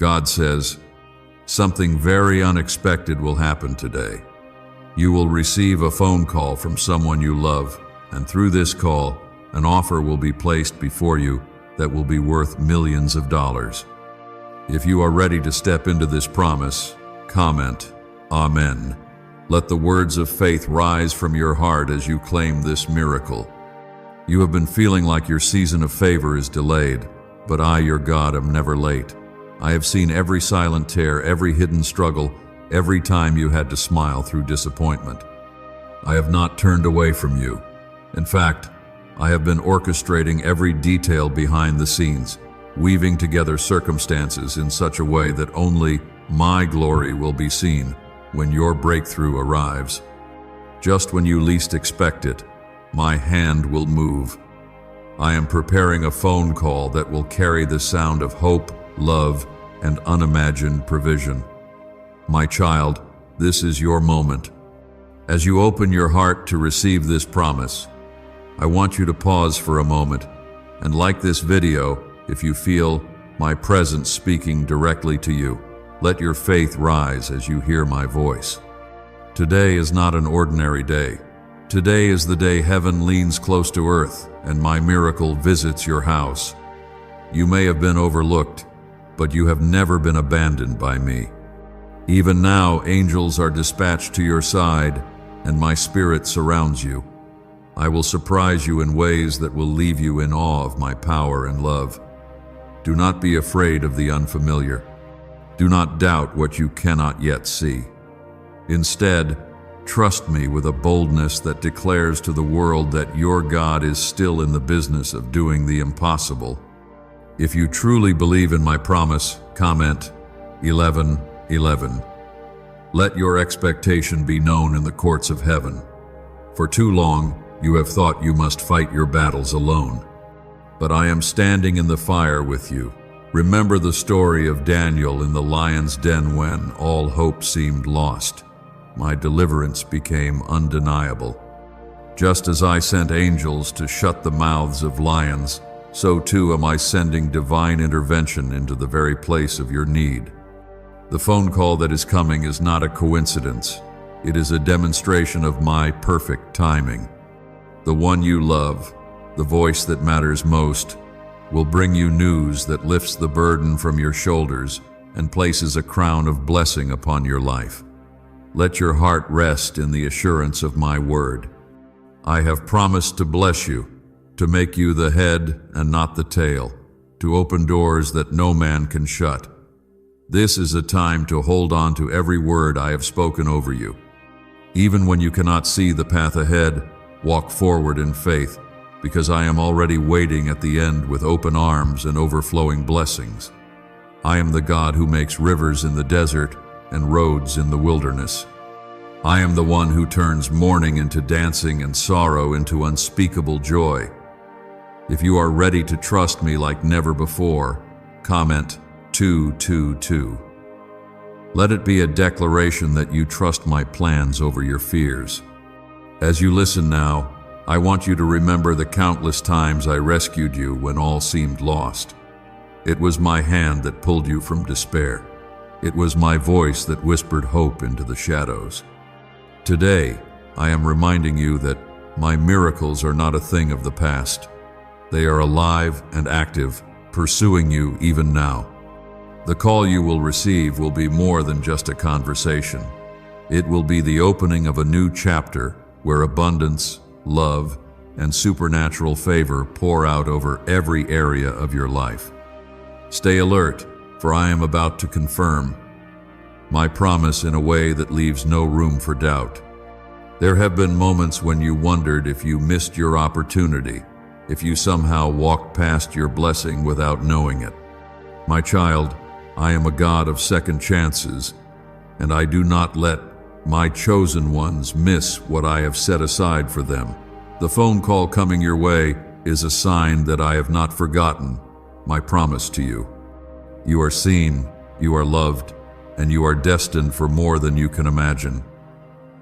God says, something very unexpected will happen today. You will receive a phone call from someone you love, and through this call, an offer will be placed before you that will be worth millions of dollars. If you are ready to step into this promise, comment, Amen. Let the words of faith rise from your heart as you claim this miracle. You have been feeling like your season of favor is delayed, but I, your God, am never late. I have seen every silent tear, every hidden struggle, every time you had to smile through disappointment. I have not turned away from you. In fact, I have been orchestrating every detail behind the scenes, weaving together circumstances in such a way that only my glory will be seen when your breakthrough arrives. Just when you least expect it, my hand will move. I am preparing a phone call that will carry the sound of hope, love, and unimagined provision. My child, this is your moment. As you open your heart to receive this promise, I want you to pause for a moment and like this video if you feel my presence speaking directly to you. Let your faith rise as you hear my voice. Today is not an ordinary day. Today is the day heaven leans close to earth and my miracle visits your house. You may have been overlooked, but you have never been abandoned by me. Even now, angels are dispatched to your side, and my spirit surrounds you. I will surprise you in ways that will leave you in awe of my power and love. Do not be afraid of the unfamiliar. Do not doubt what you cannot yet see. Instead, trust me with a boldness that declares to the world that your God is still in the business of doing the impossible. If you truly believe in my promise, comment 11:11. Let your expectation be known in the courts of heaven. For too long, you have thought you must fight your battles alone. But I am standing in the fire with you. Remember the story of Daniel in the lion's den when all hope seemed lost. My deliverance became undeniable. Just as I sent angels to shut the mouths of lions, so too am I sending divine intervention into the very place of your need. The phone call that is coming is not a coincidence. It is a demonstration of my perfect timing. The one you love, the voice that matters most, will bring you news that lifts the burden from your shoulders and places a crown of blessing upon your life. Let your heart rest in the assurance of my word. I have promised to bless you, to make you the head and not the tail, to open doors that no man can shut. This is a time to hold on to every word I have spoken over you. Even when you cannot see the path ahead, walk forward in faith, because I am already waiting at the end with open arms and overflowing blessings. I am the God who makes rivers in the desert and roads in the wilderness. I am the one who turns mourning into dancing and sorrow into unspeakable joy. If you are ready to trust me like never before, comment 222. Let it be a declaration that you trust my plans over your fears. As you listen now, I want you to remember the countless times I rescued you when all seemed lost. It was my hand that pulled you from despair. It was my voice that whispered hope into the shadows. Today, I am reminding you that my miracles are not a thing of the past. They are alive and active, pursuing you even now. The call you will receive will be more than just a conversation. It will be the opening of a new chapter where abundance, love, and supernatural favor pour out over every area of your life. Stay alert, for I am about to confirm my promise in a way that leaves no room for doubt. There have been moments when you wondered if you missed your opportunity, if you somehow walked past your blessing without knowing it. My child, I am a God of second chances, and I do not let my chosen ones miss what I have set aside for them. The phone call coming your way is a sign that I have not forgotten my promise to you. You are seen, you are loved, and you are destined for more than you can imagine.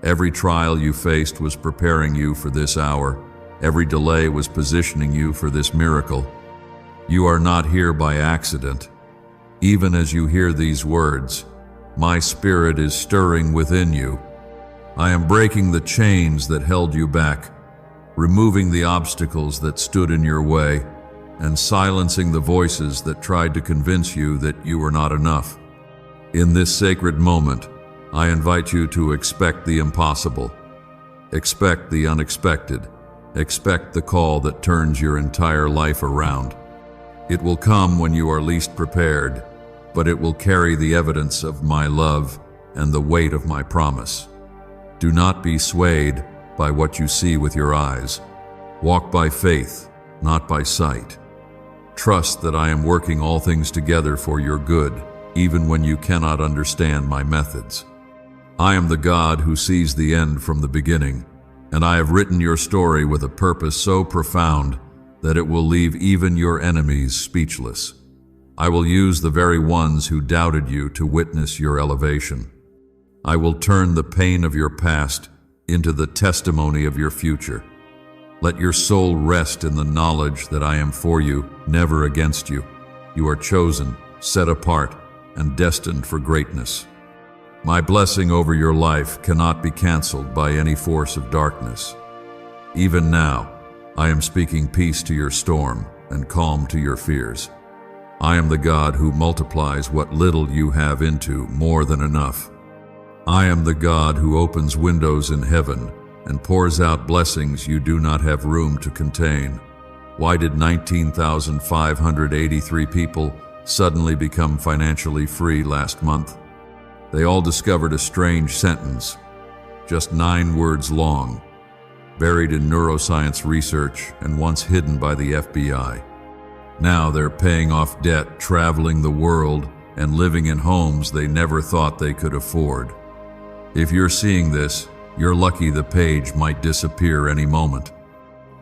Every trial you faced was preparing you for this hour. Every delay was positioning you for this miracle. You are not here by accident. Even as you hear these words, my spirit is stirring within you. I am breaking the chains that held you back, removing the obstacles that stood in your way, and silencing the voices that tried to convince you that you were not enough. In this sacred moment, I invite you to expect the impossible. Expect the unexpected. Expect the call that turns your entire life around. It will come when you are least prepared, but it will carry the evidence of my love and the weight of my promise. Do not be swayed by what you see with your eyes. Walk by faith, not by sight. Trust that I am working all things together for your good, even when you cannot understand my methods. I am the God who sees the end from the beginning, and I have written your story with a purpose so profound that it will leave even your enemies speechless. I will use the very ones who doubted you to witness your elevation. I will turn the pain of your past into the testimony of your future. Let your soul rest in the knowledge that I am for you, never against you. You are chosen, set apart, and destined for greatness. My blessing over your life cannot be canceled by any force of darkness. Even now, I am speaking peace to your storm and calm to your fears. I am the God who multiplies what little you have into more than enough. I am the God who opens windows in heaven and pours out blessings you do not have room to contain. Why did 19,583 people suddenly become financially free last month? They all discovered a strange sentence, just 9 words long, buried in neuroscience research and once hidden by the FBI. Now they're paying off debt, traveling the world, and living in homes they never thought they could afford. If you're seeing this, you're lucky the page might disappear any moment.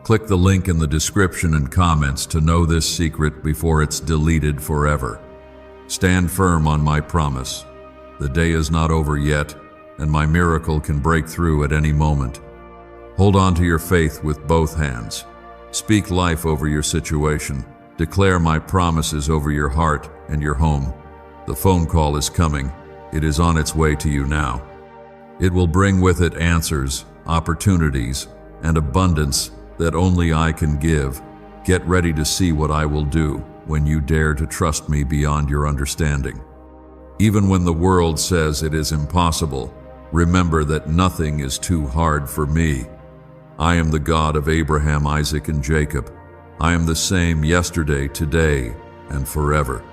Click the link in the description and comments to know this secret before it's deleted forever. Stand firm on my promise. The day is not over yet, and my miracle can break through at any moment. Hold on to your faith with both hands. Speak life over your situation. Declare my promises over your heart and your home. The phone call is coming. It is on its way to you now. It will bring with it answers, opportunities, and abundance that only I can give. Get ready to see what I will do when you dare to trust me beyond your understanding. Even when the world says it is impossible, remember that nothing is too hard for me. I am the God of Abraham, Isaac, and Jacob. I am the same yesterday, today, and forever.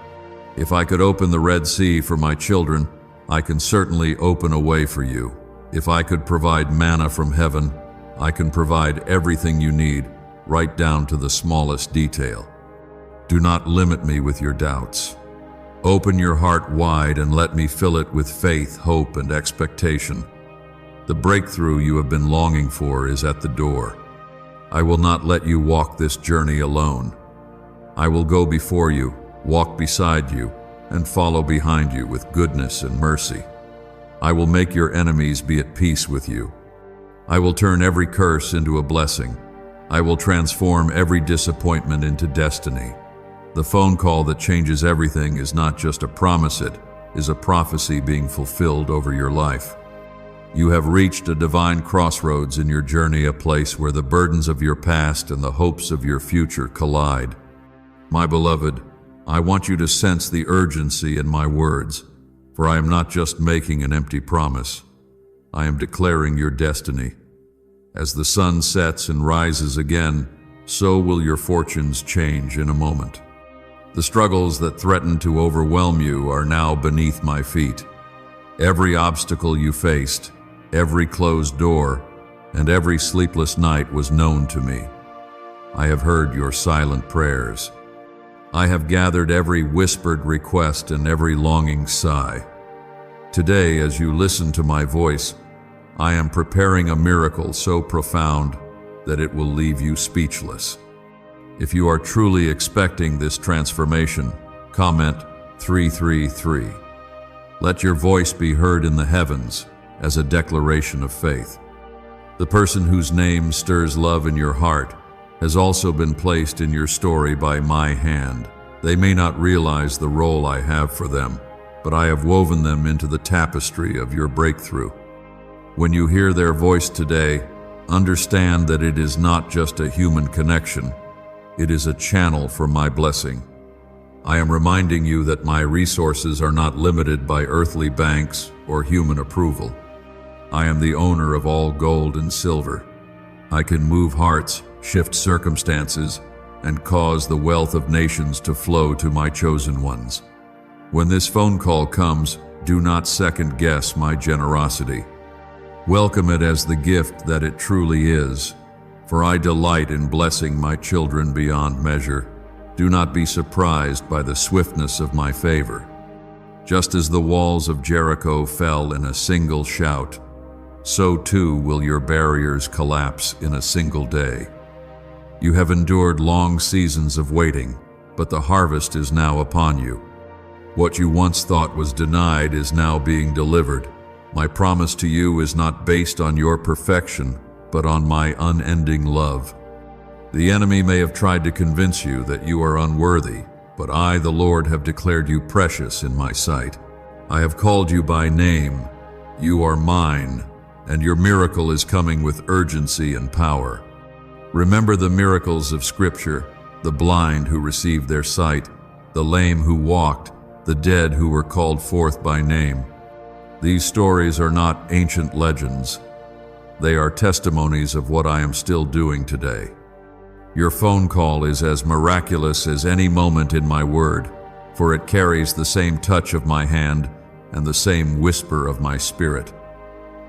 If I could open the Red Sea for my children, I can certainly open a way for you. If I could provide manna from heaven, I can provide everything you need, right down to the smallest detail. Do not limit me with your doubts. Open your heart wide and let me fill it with faith, hope, and expectation. The breakthrough you have been longing for is at the door. I will not let you walk this journey alone. I will go before you, walk beside you, and follow behind you with goodness and mercy. I will make your enemies be at peace with you. I will turn every curse into a blessing. I will transform every disappointment into destiny. The phone call that changes everything is not just a promise, it is a prophecy being fulfilled over your life. You have reached a divine crossroads in your journey, a place where the burdens of your past and the hopes of your future collide. My beloved, I want you to sense the urgency in my words, for I am not just making an empty promise. I am declaring your destiny. As the sun sets and rises again, so will your fortunes change in a moment. The struggles that threaten to overwhelm you are now beneath my feet. Every obstacle you faced, every closed door, and every sleepless night was known to me. I have heard your silent prayers. I have gathered every whispered request and every longing sigh. Today, as you listen to my voice, I am preparing a miracle so profound that it will leave you speechless. If you are truly expecting this transformation, comment 333. Let your voice be heard in the heavens as a declaration of faith. The person whose name stirs love in your heart has also been placed in your story by my hand. They may not realize the role I have for them, but I have woven them into the tapestry of your breakthrough. When you hear their voice today, understand that it is not just a human connection, it is a channel for my blessing. I am reminding you that my resources are not limited by earthly banks or human approval. I am the owner of all gold and silver. I can move hearts, shift circumstances, and cause the wealth of nations to flow to my chosen ones. When this phone call comes, do not second guess my generosity. Welcome it as the gift that it truly is, for I delight in blessing my children beyond measure. Do not be surprised by the swiftness of my favor. Just as the walls of Jericho fell in a single shout, so too will your barriers collapse in a single day. You have endured long seasons of waiting, but the harvest is now upon you. What you once thought was denied is now being delivered. My promise to you is not based on your perfection, but on my unending love. The enemy may have tried to convince you that you are unworthy, but I, the Lord, have declared you precious in my sight. I have called you by name. You are mine, and your miracle is coming with urgency and power. Remember the miracles of Scripture, the blind who received their sight, the lame who walked, the dead who were called forth by name. These stories are not ancient legends. They are testimonies of what I am still doing today. Your phone call is as miraculous as any moment in my word, for it carries the same touch of my hand and the same whisper of my spirit.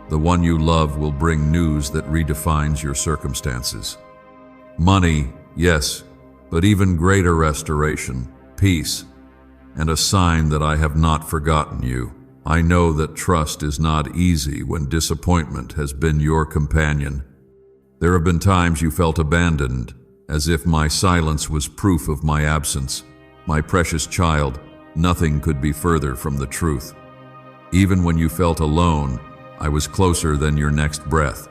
The one you love will bring news that redefines your circumstances. Money, yes, but even greater restoration, peace, and a sign that I have not forgotten you. I know that trust is not easy when disappointment has been your companion. There have been times you felt abandoned, as if my silence was proof of my absence. My precious child, nothing could be further from the truth. Even when you felt alone, I was closer than your next breath.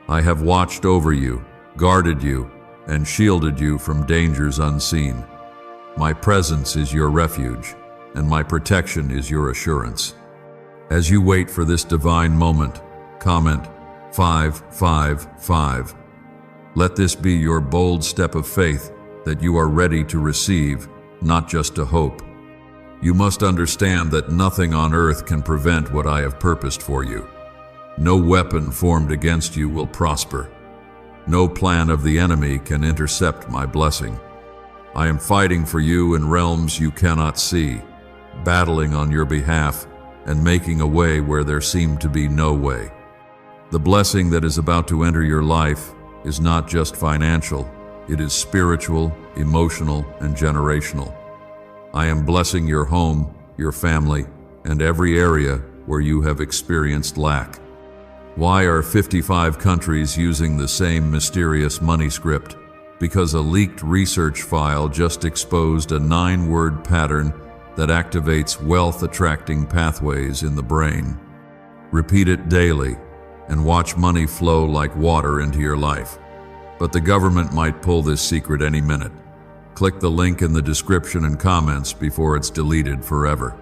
I have watched over you, guarded you, and shielded you from dangers unseen. My presence is your refuge, and my protection is your assurance. As you wait for this divine moment, comment 555. Let this be your bold step of faith that you are ready to receive, not just to hope. You must understand that nothing on earth can prevent what I have purposed for you. No weapon formed against you will prosper. No plan of the enemy can intercept my blessing. I am fighting for you in realms you cannot see, battling on your behalf and making a way where there seemed to be no way. The blessing that is about to enter your life is not just financial, it is spiritual, emotional, and generational. I am blessing your home, your family, and every area where you have experienced lack. Why are 55 countries using the same mysterious money script? Because a leaked research file just exposed a 9-word pattern that activates wealth-attracting pathways in the brain. Repeat it daily and watch money flow like water into your life. But the government might pull this secret any minute. Click the link in the description and comments before it's deleted forever.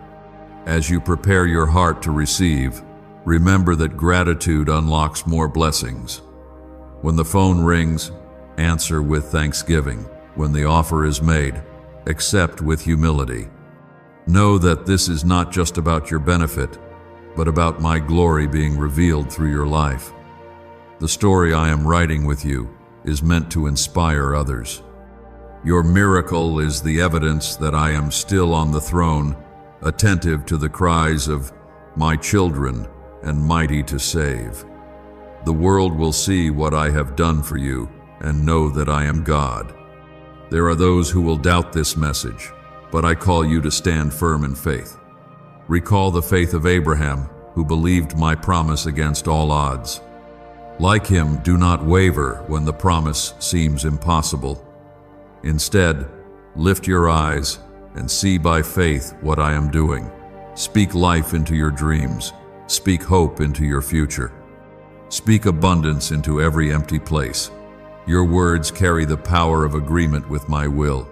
As you prepare your heart to receive, remember that gratitude unlocks more blessings. When the phone rings, answer with thanksgiving. When the offer is made, accept with humility. Know that this is not just about your benefit, but about my glory being revealed through your life. The story I am writing with you is meant to inspire others. Your miracle is the evidence that I am still on the throne, attentive to the cries of my children and mighty to save. The world will see what I have done for you and know that I am God. There are those who will doubt this message, but I call you to stand firm in faith. Recall the faith of Abraham, who believed my promise against all odds. Like him, do not waver when the promise seems impossible. Instead, lift your eyes and see by faith what I am doing. Speak life into your dreams. Speak hope into your future. Speak abundance into every empty place. Your words carry the power of agreement with my will.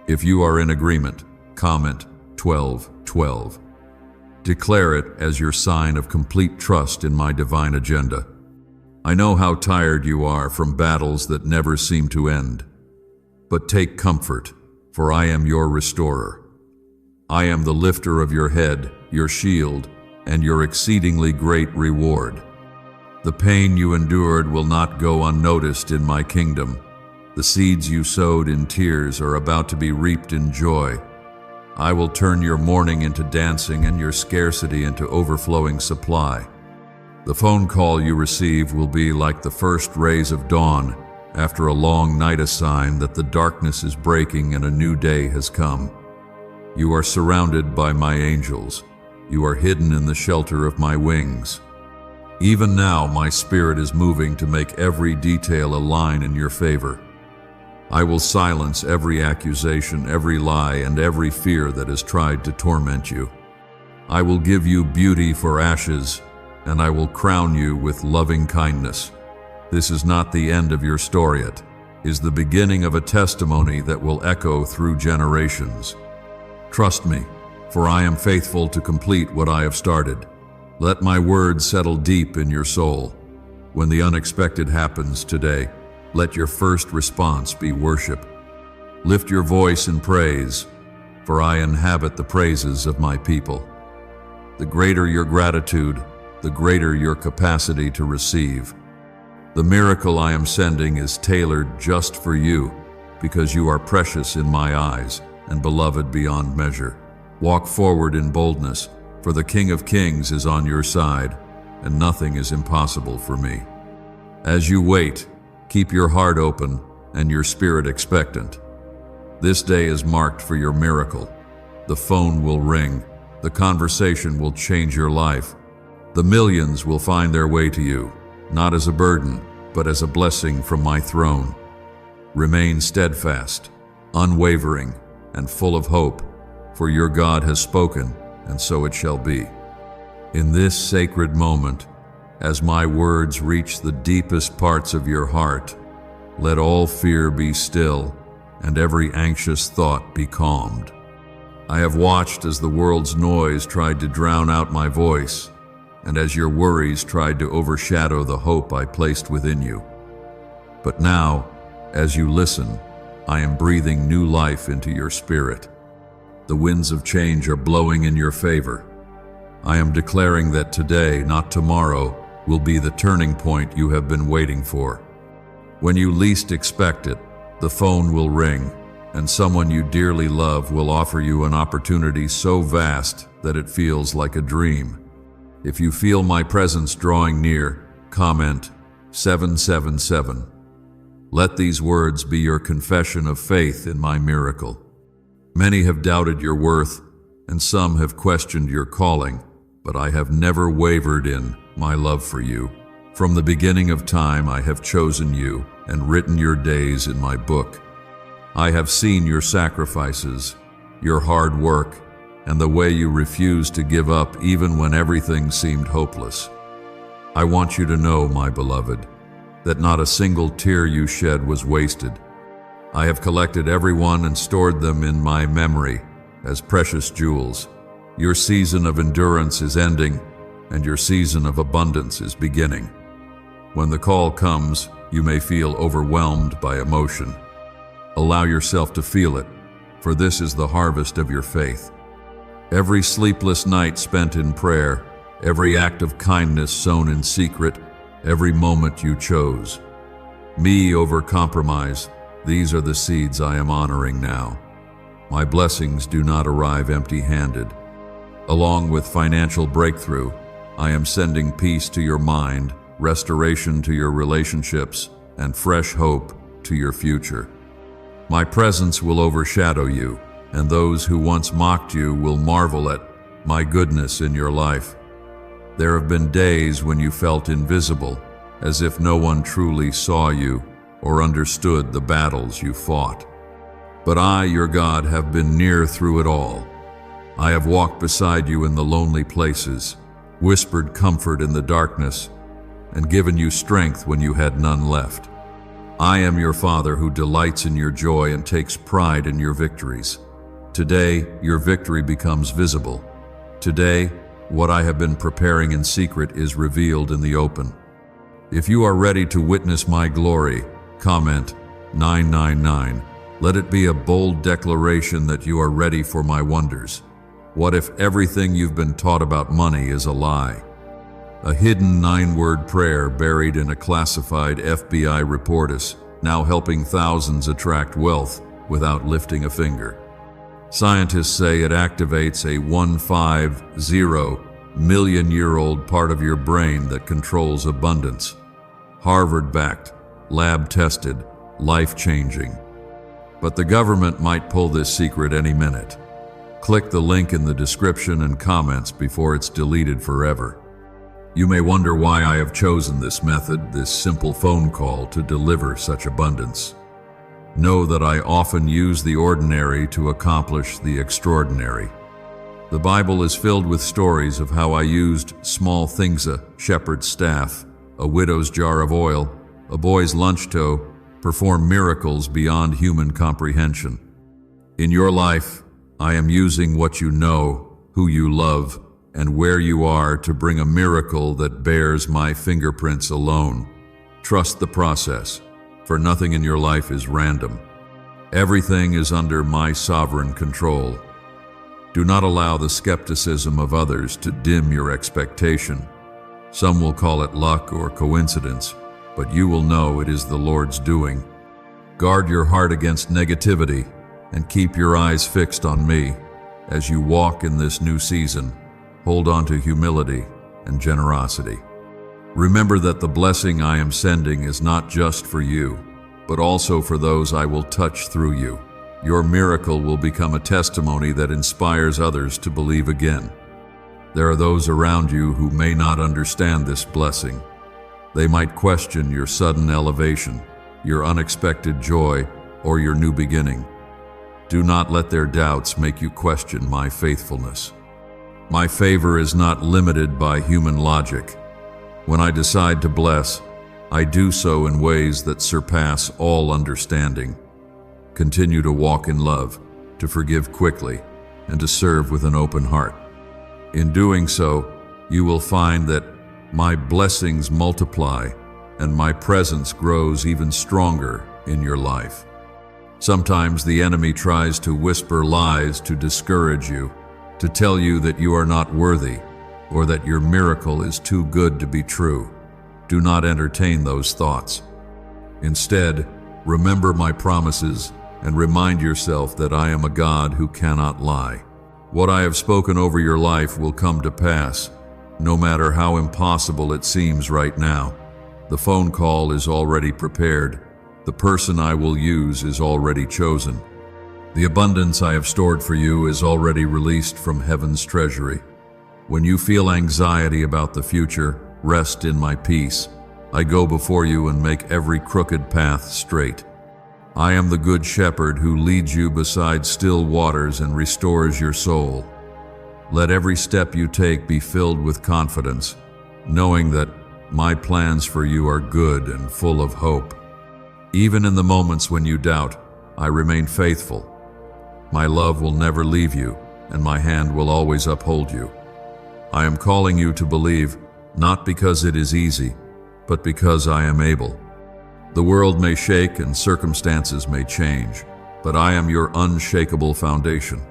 If you are in agreement, comment 1212. Declare it as your sign of complete trust in my divine agenda. I know how tired you are from battles that never seem to end. But take comfort, for I am your restorer. I am the lifter of your head, your shield, and your exceedingly great reward. The pain you endured will not go unnoticed in my kingdom. The seeds you sowed in tears are about to be reaped in joy. I will turn your mourning into dancing and your scarcity into overflowing supply. The phone call you receive will be like the first rays of dawn after a long night, a sign that the darkness is breaking and a new day has come. You are surrounded by my angels. You are hidden in the shelter of my wings. Even now, my spirit is moving to make every detail align in your favor. I will silence every accusation, every lie, and every fear that has tried to torment you. I will give you beauty for ashes, and I will crown you with loving kindness. This is not the end of your story. It is the beginning of a testimony that will echo through generations. Trust me, for I am faithful to complete what I have started. Let my words settle deep in your soul. When the unexpected happens today, let your first response be worship. Lift your voice in praise, for I inhabit the praises of my people. The greater your gratitude, the greater your capacity to receive. The miracle I am sending is tailored just for you, because you are precious in my eyes and beloved beyond measure. Walk forward in boldness, for the King of Kings is on your side, and nothing is impossible for me. As you wait, keep your heart open and your spirit expectant. This day is marked for your miracle. The phone will ring. The conversation will change your life. The millions will find their way to you, not as a burden, but as a blessing from my throne. Remain steadfast, unwavering, and full of hope, for your God has spoken, and so it shall be. In this sacred moment, as my words reach the deepest parts of your heart, let all fear be still, and every anxious thought be calmed. I have watched as the world's noise tried to drown out my voice, and as your worries tried to overshadow the hope I placed within you. But now, as you listen, I am breathing new life into your spirit. The winds of change are blowing in your favor. I am declaring that today, not tomorrow, will be the turning point you have been waiting for. When you least expect it, the phone will ring, and someone you dearly love will offer you an opportunity so vast that it feels like a dream. If you feel my presence drawing near, comment 777. Let these words be your confession of faith in my miracle. Many have doubted your worth, and some have questioned your calling, but I have never wavered in my love for you. From the beginning of time I have chosen you and written your days in my book. I have seen your sacrifices, your hard work, and the way you refused to give up even when everything seemed hopeless. I want you to know, my beloved, that not a single tear you shed was wasted. I have collected everyone and stored them in my memory as precious jewels. Your season of endurance is ending, and your season of abundance is beginning. When the call comes, you may feel overwhelmed by emotion. Allow yourself to feel it, for this is the harvest of your faith. Every sleepless night spent in prayer, every act of kindness sown in secret, every moment you chose me over compromise, these are the seeds I am honoring now. My blessings do not arrive empty-handed. Along with financial breakthrough, I am sending peace to your mind, restoration to your relationships, and fresh hope to your future. My presence will overshadow you, and those who once mocked you will marvel at my goodness in your life. There have been days when you felt invisible, as if no one truly saw you or understood the battles you fought. But I, your God, have been near through it all. I have walked beside you in the lonely places, whispered comfort in the darkness, and given you strength when you had none left. I am your Father who delights in your joy and takes pride in your victories. Today, your victory becomes visible. Today, what I have been preparing in secret is revealed in the open. If you are ready to witness my glory, comment 999. Let it be a bold declaration that you are ready for my wonders. What if everything you've been taught about money is a lie? A hidden 9-word prayer buried in a classified FBI report is now helping thousands attract wealth without lifting a finger. Scientists say it activates a 150-million-year-old part of your brain that controls abundance. Harvard-backed, lab-tested, life-changing. But the government might pull this secret any minute. Click the link in the description and comments before it's deleted forever. You may wonder why I have chosen this method, this simple phone call, to deliver such abundance. Know that I often use the ordinary to accomplish the extraordinary. The Bible is filled with stories of how I used small things, a shepherd's staff, a widow's jar of oil, a boy's lunch tow, perform miracles beyond human comprehension. In your life, I am using what you know, who you love, and where you are to bring a miracle that bears my fingerprints alone. Trust the process, for nothing in your life is random. Everything is under my sovereign control. Do not allow the skepticism of others to dim your expectation. Some will call it luck or coincidence, but you will know it is the Lord's doing. Guard your heart against negativity and keep your eyes fixed on me. As you walk in this new season, hold on to humility and generosity. Remember that the blessing I am sending is not just for you, but also for those I will touch through you. Your miracle will become a testimony that inspires others to believe again. There are those around you who may not understand this blessing. They might question your sudden elevation, your unexpected joy, or your new beginning. Do not let their doubts make you question my faithfulness. My favor is not limited by human logic. When I decide to bless, I do so in ways that surpass all understanding. Continue to walk in love, to forgive quickly, and to serve with an open heart. In doing so, you will find that my blessings multiply and my presence grows even stronger in your life. Sometimes the enemy tries to whisper lies to discourage you, to tell you that you are not worthy or that your miracle is too good to be true. Do not entertain those thoughts. Instead, remember my promises and remind yourself that I am a God who cannot lie. What I have spoken over your life will come to pass, no matter how impossible it seems right now. The phone call is already prepared. The person I will use is already chosen. The abundance I have stored for you is already released from heaven's treasury. When you feel anxiety about the future, rest in my peace. I go before you and make every crooked path straight. I am the good shepherd who leads you beside still waters and restores your soul. Let every step you take be filled with confidence, knowing that my plans for you are good and full of hope. Even in the moments when you doubt, I remain faithful. My love will never leave you, and my hand will always uphold you. I am calling you to believe, not because it is easy, but because I am able. The world may shake and circumstances may change, but I am your unshakable foundation.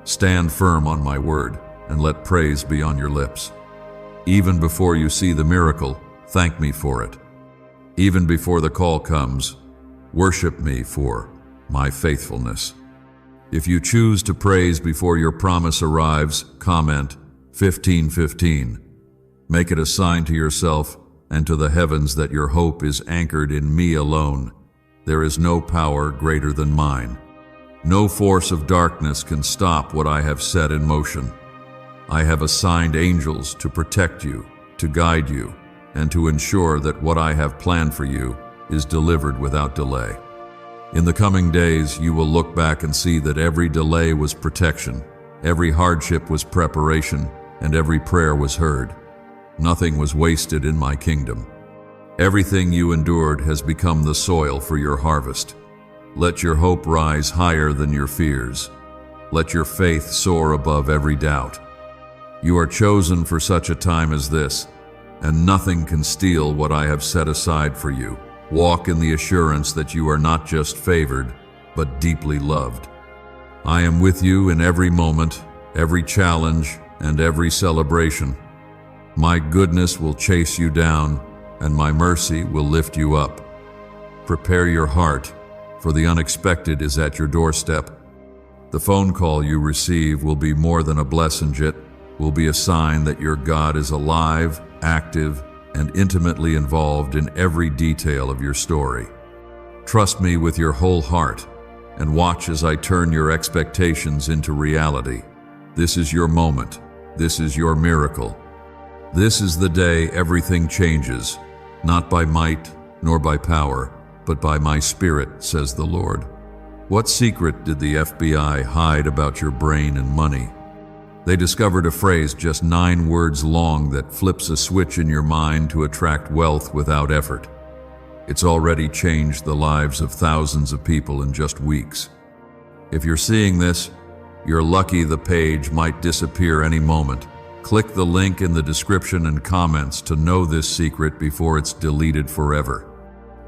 Stand firm on my word, and let praise be on your lips. Even before you see the miracle, thank me for it. Even before the call comes, worship me for my faithfulness. If you choose to praise before your promise arrives, comment 1515. Make it a sign to yourself and to the heavens that your hope is anchored in me alone. There is no power greater than mine. No force of darkness can stop what I have set in motion. I have assigned angels to protect you, to guide you, and to ensure that what I have planned for you is delivered without delay. In the coming days, you will look back and see that every delay was protection, every hardship was preparation, and every prayer was heard. Nothing was wasted in my kingdom. Everything you endured has become the soil for your harvest. Let your hope rise higher than your fears. Let your faith soar above every doubt. You are chosen for such a time as this, and nothing can steal what I have set aside for you. Walk in the assurance that you are not just favored, but deeply loved. I am with you in every moment, every challenge, and every celebration. My goodness will chase you down, and my mercy will lift you up. Prepare your heart, for the unexpected is at your doorstep. The phone call you receive will be more than a blessing. It will be a sign that your God is alive, active, and intimately involved in every detail of your story. Trust me with your whole heart, and watch as I turn your expectations into reality. This is your moment. This is your miracle. This is the day everything changes, not by might nor by power, but by my Spirit, says the Lord. What secret did the FBI hide about your brain and money? They discovered a phrase just 9 words long that flips a switch in your mind to attract wealth without effort. It's already changed the lives of thousands of people in just weeks. If you're seeing this, you're lucky. The page might disappear any moment. Click the link in the description and comments to know this secret before it's deleted forever.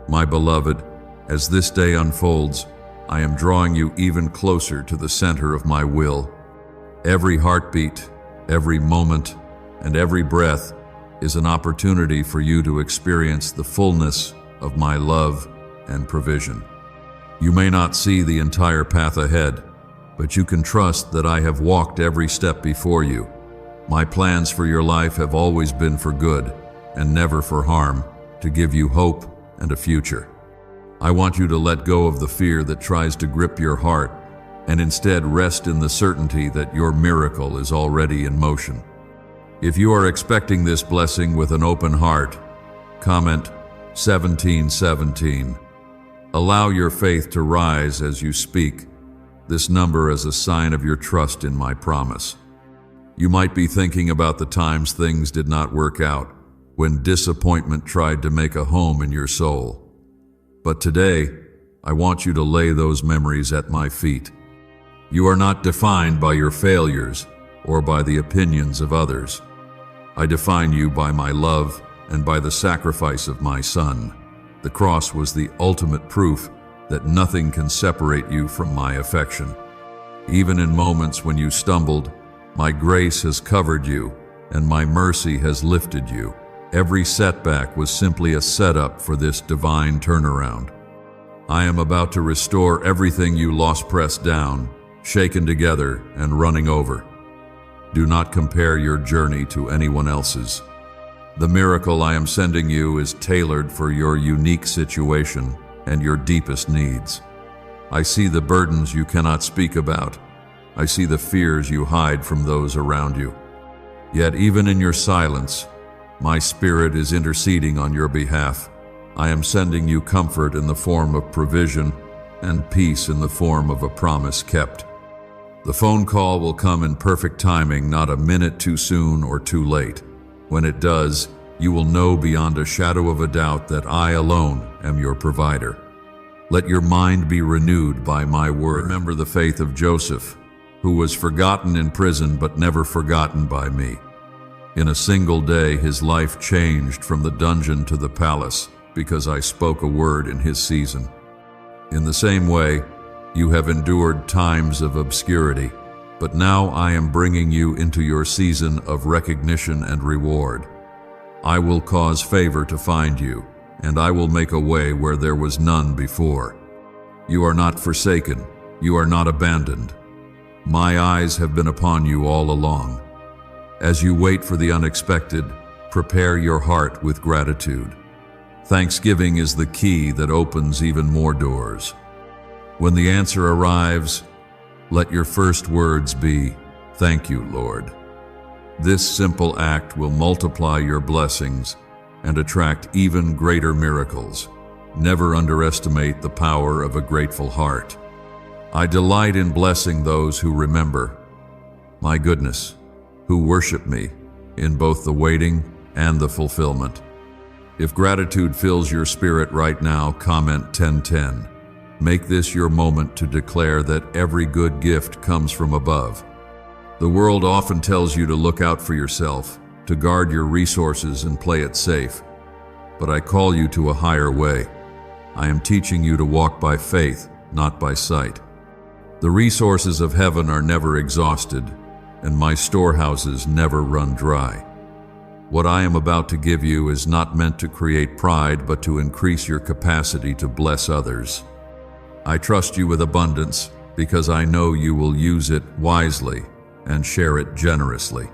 My beloved, as this day unfolds, I am drawing you even closer to the center of my will. Every heartbeat, every moment, and every breath is an opportunity for you to experience the fullness of my love and provision. You may not see the entire path ahead, but you can trust that I have walked every step before you. My plans for your life have always been for good and never for harm, to give you hope and a future. I want you to let go of the fear that tries to grip your heart and instead rest in the certainty that your miracle is already in motion. If you are expecting this blessing with an open heart, comment 1717. Allow your faith to rise as you speak this number as a sign of your trust in my promise. You might be thinking about the times things did not work out, when disappointment tried to make a home in your soul. But today, I want you to lay those memories at my feet. You are not defined by your failures or by the opinions of others. I define you by my love and by the sacrifice of my Son. The cross was the ultimate proof that nothing can separate you from my affection. Even in moments when you stumbled, my grace has covered you and my mercy has lifted you. Every setback was simply a setup for this divine turnaround. I am about to restore everything you lost, pressed down, shaken together, and running over. Do not compare your journey to anyone else's. The miracle I am sending you is tailored for your unique situation and your deepest needs. I see the burdens you cannot speak about. I see the fears you hide from those around you. Yet even in your silence, my Spirit is interceding on your behalf. I am sending you comfort in the form of provision and peace in the form of a promise kept. The phone call will come in perfect timing, not a minute too soon or too late. When it does, you will know beyond a shadow of a doubt that I alone am your provider. Let your mind be renewed by my word. Remember the faith of Joseph, who was forgotten in prison but never forgotten by me. In a single day, his life changed from the dungeon to the palace because I spoke a word in his season. In the same way, you have endured times of obscurity, but now I am bringing you into your season of recognition and reward. I will cause favor to find you, and I will make a way where there was none before. You are not forsaken. You are not abandoned. My eyes have been upon you all along. As you wait for the unexpected, prepare your heart with gratitude. Thanksgiving is the key that opens even more doors. When the answer arrives, let your first words be, "Thank you, Lord." This simple act will multiply your blessings and attract even greater miracles. Never underestimate the power of a grateful heart. I delight in blessing those who remember my goodness, who worship me in both the waiting and the fulfillment. If gratitude fills your spirit right now, comment 1010. Make this your moment to declare that every good gift comes from above. The world often tells you to look out for yourself, to guard your resources and play it safe. But I call you to a higher way. I am teaching you to walk by faith, not by sight. The resources of heaven are never exhausted, and my storehouses never run dry. What I am about to give you is not meant to create pride, but to increase your capacity to bless others. I trust you with abundance because I know you will use it wisely and share it generously.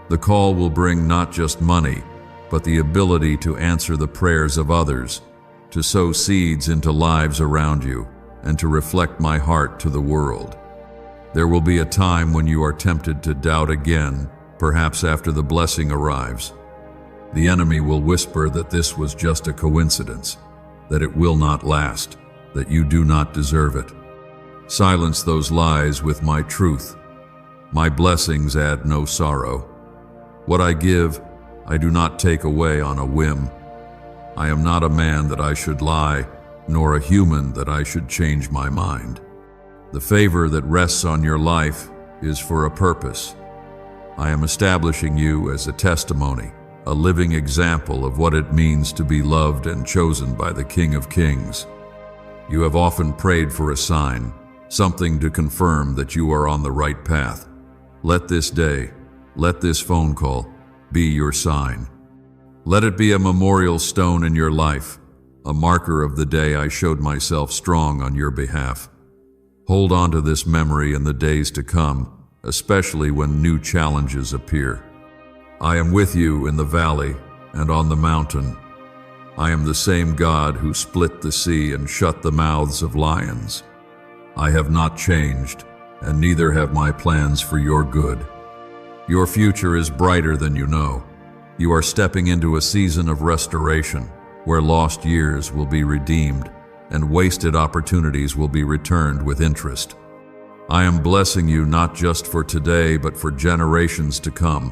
The call will bring not just money, but the ability to answer the prayers of others, to sow seeds into lives around you, and to reflect my heart to the world. There will be a time when you are tempted to doubt again, perhaps after the blessing arrives. The enemy will whisper that this was just a coincidence, that it will not last, that you do not deserve it. Silence those lies with my truth. My blessings add no sorrow. What I give, I do not take away on a whim. I am not a man that I should lie, nor a human that I should change my mind. The favor that rests on your life is for a purpose. I am establishing you as a testimony, a living example of what it means to be loved and chosen by the King of Kings. You have often prayed for a sign, something to confirm that you are on the right path. Let this day, let this phone call be your sign. Let it be a memorial stone in your life, a marker of the day I showed myself strong on your behalf. Hold on to this memory in the days to come, especially when new challenges appear. I am with you in the valley and on the mountain. I am the same God who split the sea and shut the mouths of lions. I have not changed, and neither have my plans for your good. Your future is brighter than you know. You are stepping into a season of restoration, where lost years will be redeemed and wasted opportunities will be returned with interest. I am blessing you not just for today, but for generations to come.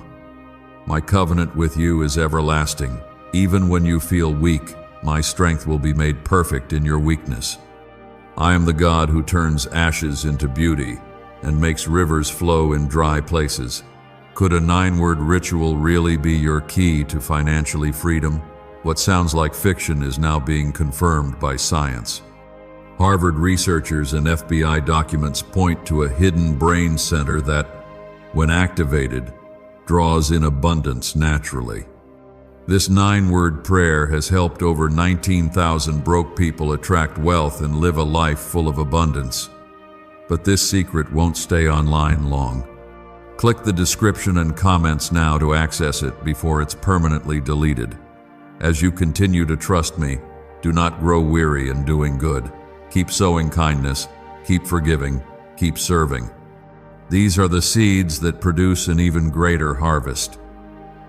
My covenant with you is everlasting. Even when you feel weak, my strength will be made perfect in your weakness. I am the God who turns ashes into beauty and makes rivers flow in dry places. Could a 9-word ritual really be your key to financially freedom? What sounds like fiction is now being confirmed by science. Harvard researchers and FBI documents point to a hidden brain center that, when activated, draws in abundance naturally. This 9-word prayer has helped over 19,000 broke people attract wealth and live a life full of abundance. But this secret won't stay online long. Click the description and comments now to access it before it's permanently deleted. As you continue to trust me, do not grow weary in doing good. Keep sowing kindness, keep forgiving, keep serving. These are the seeds that produce an even greater harvest.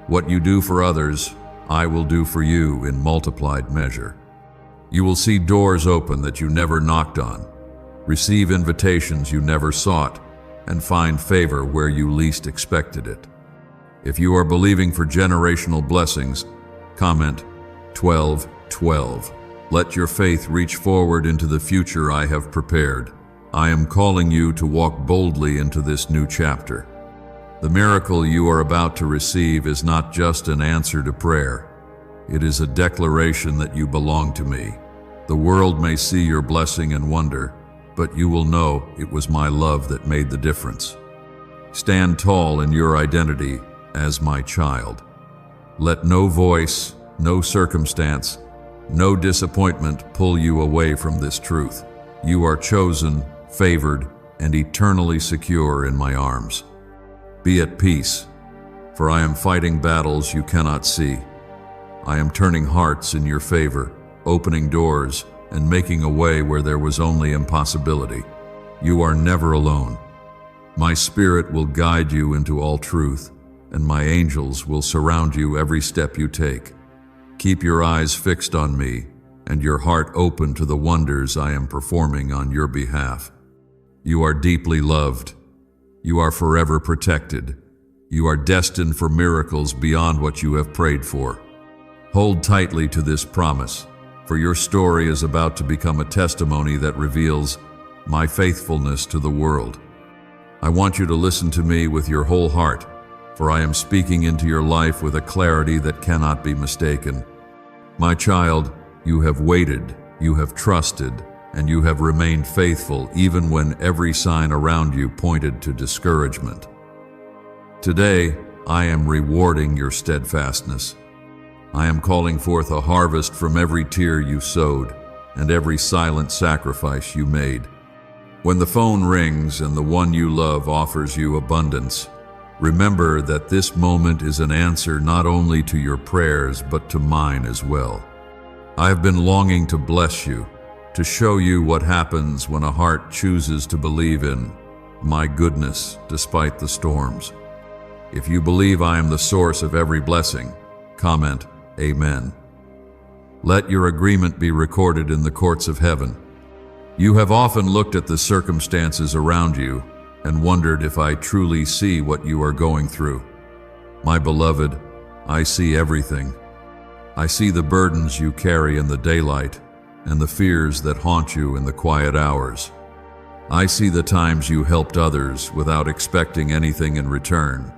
What you do for others, I will do for you in multiplied measure. You will see doors open that you never knocked on, receive invitations you never sought, and find favor where you least expected it. If you are believing for generational blessings, comment 1212. Let your faith reach forward into the future I have prepared. I am calling you to walk boldly into this new chapter. The miracle you are about to receive is not just an answer to prayer. It is a declaration that you belong to me. The world may see your blessing and wonder, but you will know it was my love that made the difference. Stand tall in your identity as my child. Let no voice, no circumstance, no disappointment pull you away from this truth. You are chosen, favored, and eternally secure in my arms. Be at peace, for I am fighting battles you cannot see. I am turning hearts in your favor, opening doors, and making a way where there was only impossibility. You are never alone. My Spirit will guide you into all truth, and my angels will surround you every step you take. Keep your eyes fixed on me, and your heart open to the wonders I am performing on your behalf. You are deeply loved. You are forever protected. You are destined for miracles beyond what you have prayed for. Hold tightly to this promise, for your story is about to become a testimony that reveals my faithfulness to the world. I want you to listen to me with your whole heart, for I am speaking into your life with a clarity that cannot be mistaken. My child, you have waited, you have trusted, and you have remained faithful even when every sign around you pointed to discouragement. Today, I am rewarding your steadfastness. I am calling forth a harvest from every tear you sowed and every silent sacrifice you made. When the phone rings and the one you love offers you abundance, remember that this moment is an answer not only to your prayers but to mine as well. I have been longing to bless you, to show you what happens when a heart chooses to believe in my goodness despite the storms. If you believe I am the source of every blessing, comment Amen. Let your agreement be recorded in the courts of heaven. You have often looked at the circumstances around you and wondered if I truly see what you are going through. My beloved, I see everything. I see the burdens you carry in the daylight and the fears that haunt you in the quiet hours. I see the times you helped others without expecting anything in return,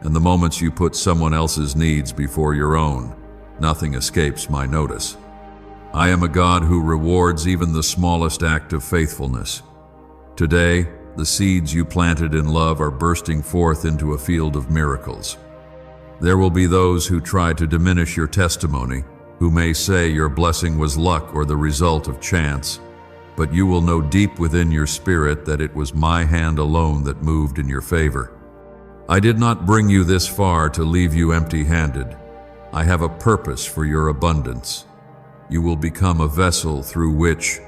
and the moments you put someone else's needs before your own. Nothing escapes my notice. I am a God who rewards even the smallest act of faithfulness. Today, the seeds you planted in love are bursting forth into a field of miracles. There will be those who try to diminish your testimony, who may say your blessing was luck or the result of chance, but you will know deep within your spirit that it was my hand alone that moved in your favor. I did not bring you this far to leave you empty-handed. I have a purpose for your abundance. You will become a vessel through which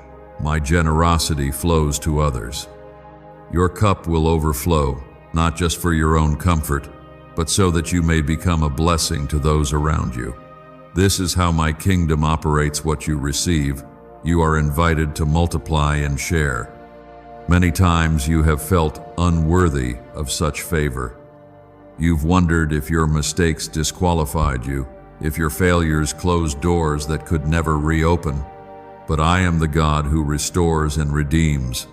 my generosity flows to others. Your cup will overflow, not just for your own comfort, but so that you may become a blessing to those around you. This is how my kingdom operates. What you receive, you are invited to multiply and share. Many times you have felt unworthy of such favor. You've wondered if your mistakes disqualified you, if your failures closed doors that could never reopen. But I am the God who restores and redeems.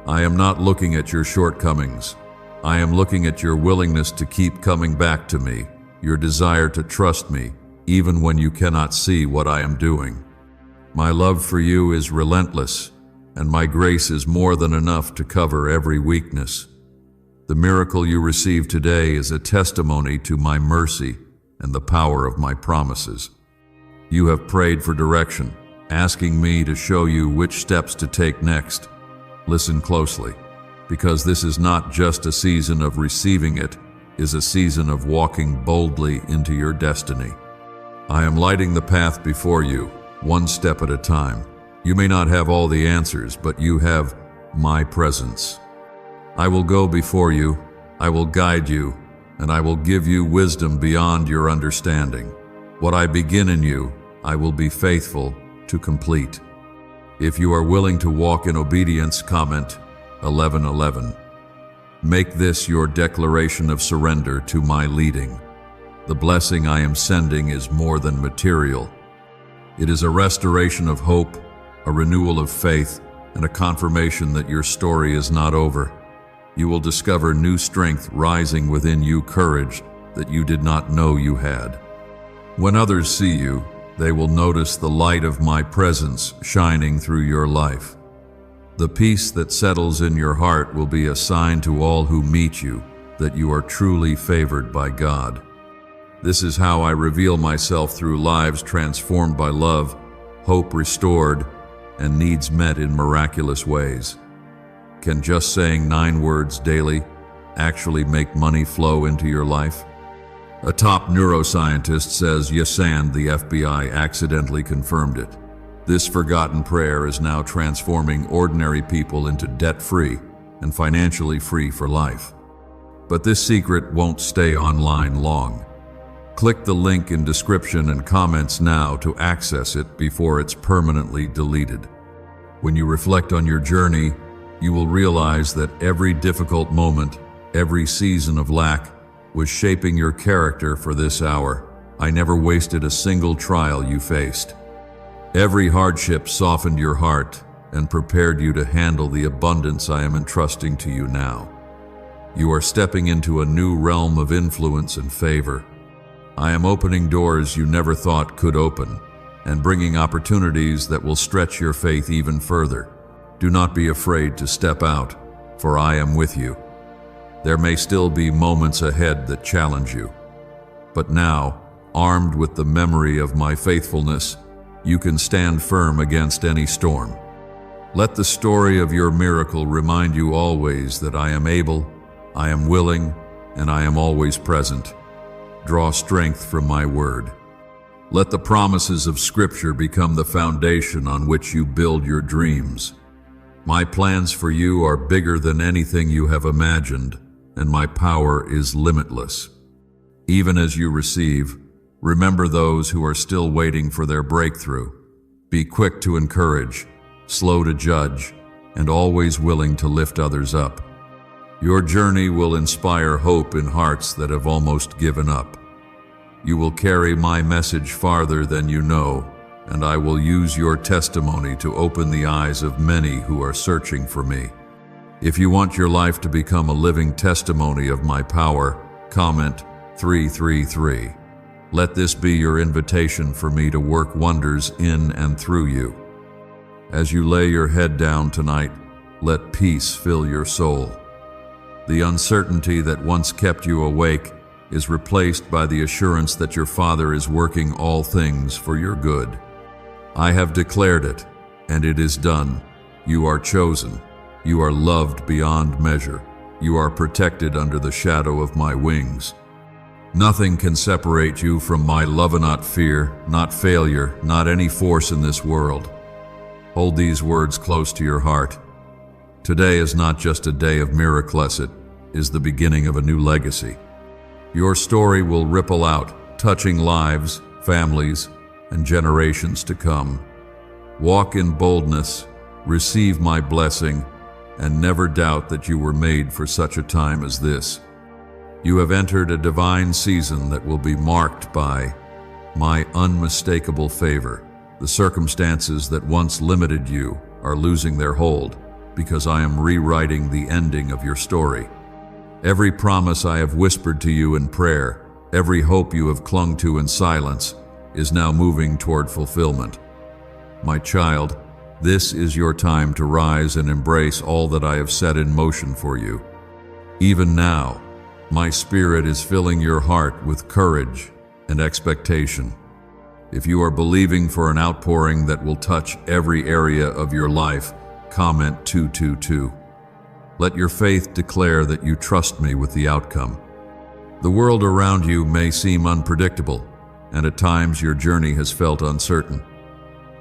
I am not looking at your shortcomings. I am looking at your willingness to keep coming back to me, your desire to trust me, even when you cannot see what I am doing. My love for you is relentless, and my grace is more than enough to cover every weakness. The miracle you receive today is a testimony to my mercy and the power of my promises. You have prayed for direction, asking me to show you which steps to take next. Listen closely, because this is not just a season of receiving, it is a season of walking boldly into your destiny. I am lighting the path before you, one step at a time. You may not have all the answers, but you have my presence. I will go before you, I will guide you, and I will give you wisdom beyond your understanding. What I begin in you, I will be faithful to complete. If you are willing to walk in obedience, comment 11:11. Make this your declaration of surrender to my leading. The blessing I am sending is more than material. It is a restoration of hope, a renewal of faith, and a confirmation that your story is not over. You will discover new strength rising within you, courage that you did not know you had. When others see you, they will notice the light of my presence shining through your life. The peace that settles in your heart will be a sign to all who meet you that you are truly favored by God. This is how I reveal myself through lives transformed by love, hope restored, and needs met in miraculous ways. Can just saying 9 words daily actually make money flow into your life? A top neuroscientist says yes, and the FBI accidentally confirmed it. This forgotten prayer is now transforming ordinary people into debt-free and financially free for life. But this secret won't stay online long. Click the link in description and comments now to access it before it's permanently deleted. When you reflect on your journey, you will realize that every difficult moment, every season of lack, was shaping your character for this hour. I never wasted a single trial you faced. Every hardship softened your heart and prepared you to handle the abundance I am entrusting to you now. You are stepping into a new realm of influence and favor. I am opening doors you never thought could open and bringing opportunities that will stretch your faith even further. Do not be afraid to step out, for I am with you. There may still be moments ahead that challenge you, but now, armed with the memory of my faithfulness, you can stand firm against any storm. Let the story of your miracle remind you always that I am able, I am willing, and I am always present. Draw strength from my word. Let the promises of Scripture become the foundation on which you build your dreams. My plans for you are bigger than anything you have imagined, and my power is limitless. Even as you receive, remember those who are still waiting for their breakthrough. Be quick to encourage, slow to judge, and always willing to lift others up. Your journey will inspire hope in hearts that have almost given up. You will carry my message farther than you know, and I will use your testimony to open the eyes of many who are searching for me. If you want your life to become a living testimony of my power, comment 333. Let this be your invitation for me to work wonders in and through you. As you lay your head down tonight, let peace fill your soul. The uncertainty that once kept you awake is replaced by the assurance that your Father is working all things for your good. I have declared it, and it is done. You are chosen. You are loved beyond measure. You are protected under the shadow of my wings. Nothing can separate you from my love, and not fear, not failure, not any force in this world. Hold these words close to your heart. Today is not just a day of miracles, it is the beginning of a new legacy. Your story will ripple out, touching lives, families, and generations to come. Walk in boldness, receive my blessing, and never doubt that you were made for such a time as this. You have entered a divine season that will be marked by my unmistakable favor. The circumstances that once limited you are losing their hold because I am rewriting the ending of your story. Every promise I have whispered to you in prayer, every hope you have clung to in silence, is now moving toward fulfillment. My child, this is your time to rise and embrace all that I have set in motion for you. Even now, my Spirit is filling your heart with courage and expectation. If you are believing for an outpouring that will touch every area of your life, comment 222. Let your faith declare that you trust me with the outcome. The world around you may seem unpredictable, and at times your journey has felt uncertain.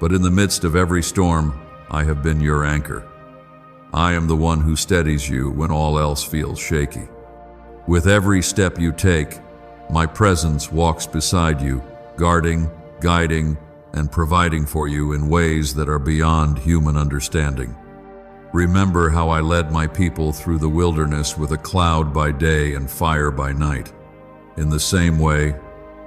But in the midst of every storm, I have been your anchor. I am the one who steadies you when all else feels shaky. With every step you take, my presence walks beside you, guarding, guiding, and providing for you in ways that are beyond human understanding. Remember how I led my people through the wilderness with a cloud by day and fire by night. In the same way,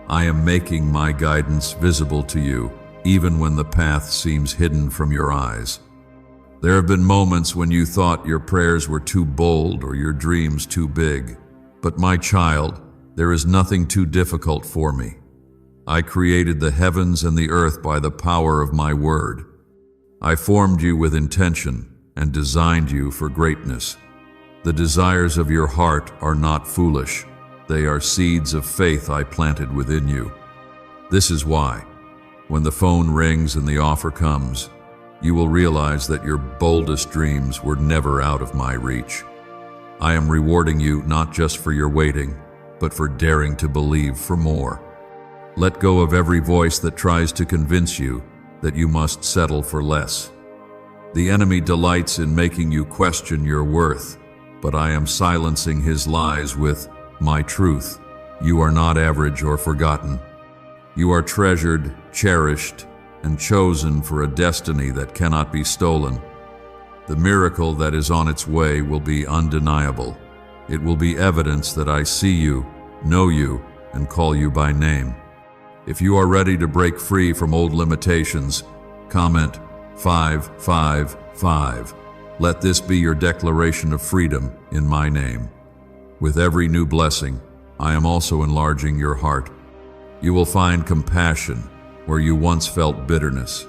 I am making my guidance visible to you, even when the path seems hidden from your eyes. There have been moments when you thought your prayers were too bold or your dreams too big. But my child, there is nothing too difficult for me. I created the heavens and the earth by the power of my word. I formed you with intention and designed you for greatness. The desires of your heart are not foolish. They are seeds of faith I planted within you. This is why, when the phone rings and the offer comes, you will realize that your boldest dreams were never out of my reach. I am rewarding you not just for your waiting, but for daring to believe for more. Let go of every voice that tries to convince you that you must settle for less. The enemy delights in making you question your worth, but I am silencing his lies with my truth. You are not average or forgotten. You are treasured, cherished, and chosen for a destiny that cannot be stolen. The miracle that is on its way will be undeniable. It will be evidence that I see you, know you, and call you by name. If you are ready to break free from old limitations, comment 555. Let this be your declaration of freedom in my name. With every new blessing, I am also enlarging your heart. You will find compassion where you once felt bitterness.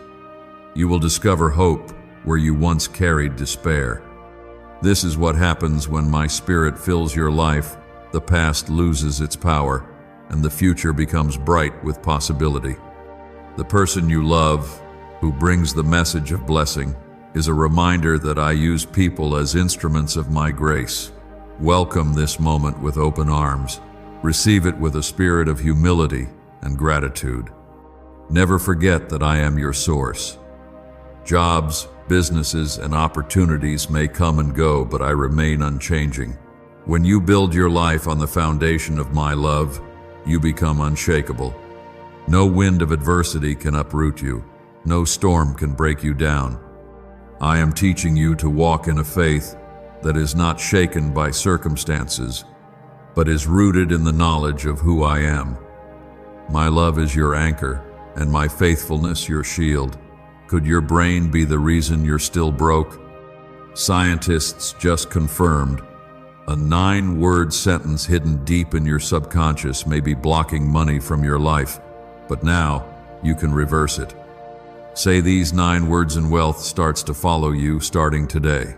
You will discover hope where you once carried despair. This is what happens when my Spirit fills your life. The past loses its power, and the future becomes bright with possibility. The person you love, who brings the message of blessing, is a reminder that I use people as instruments of my grace. Welcome this moment with open arms. Receive it with a spirit of humility and gratitude. Never forget that I am your source. Jobs, businesses, and opportunities may come and go, but I remain unchanging. When you build your life on the foundation of my love, you become unshakable. No wind of adversity can uproot you. No storm can break you down. I am teaching you to walk in a faith that is not shaken by circumstances, but is rooted in the knowledge of who I am. My love is your anchor, and my faithfulness your shield. Could your brain be the reason you're still broke? Scientists just confirmed a 9-word sentence hidden deep in your subconscious may be blocking money from your life, but now you can reverse it. Say these 9 words and wealth starts to follow you starting today.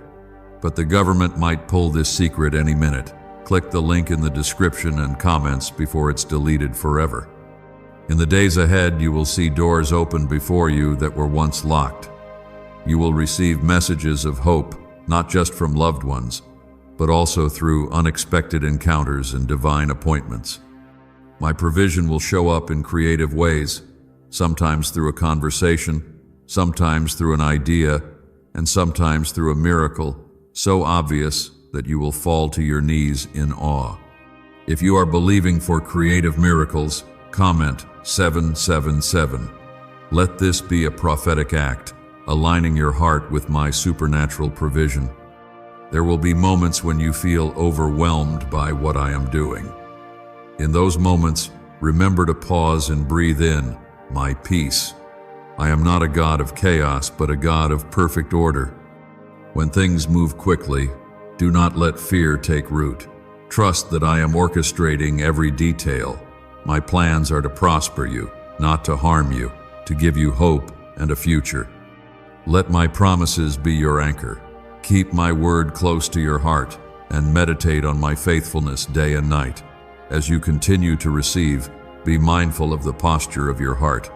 But the government might pull this secret any minute. Click the link in the description and comments before it's deleted forever. In the days ahead, you will see doors open before you that were once locked. You will receive messages of hope, not just from loved ones, but also through unexpected encounters and divine appointments. My provision will show up in creative ways, sometimes through a conversation, sometimes through an idea, and sometimes through a miracle so obvious that you will fall to your knees in awe. If you are believing for creative miracles, comment 777. Let this be a prophetic act, aligning your heart with my supernatural provision. There will be moments when you feel overwhelmed by what I am doing. In those moments, remember to pause and breathe in my peace. I am not a God of chaos, but a God of perfect order. When things move quickly, do not let fear take root. Trust that I am orchestrating every detail. My plans are to prosper you, not to harm you, to give you hope and a future. Let my promises be your anchor. Keep my word close to your heart and meditate on my faithfulness day and night. As you continue to receive, be mindful of the posture of your heart.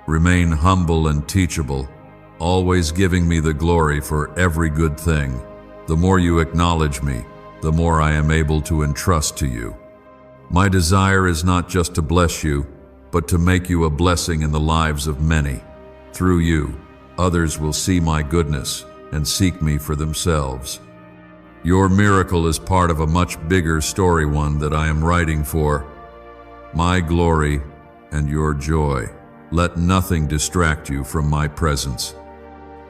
Remain humble and teachable, always giving me the glory for every good thing. The more you acknowledge me, the more I am able to entrust to you. My desire is not just to bless you, but to make you a blessing in the lives of many. Through you, others will see my goodness and seek me for themselves. Your miracle is part of a much bigger story, one that I am writing for my glory and your joy. Let nothing distract you from my presence.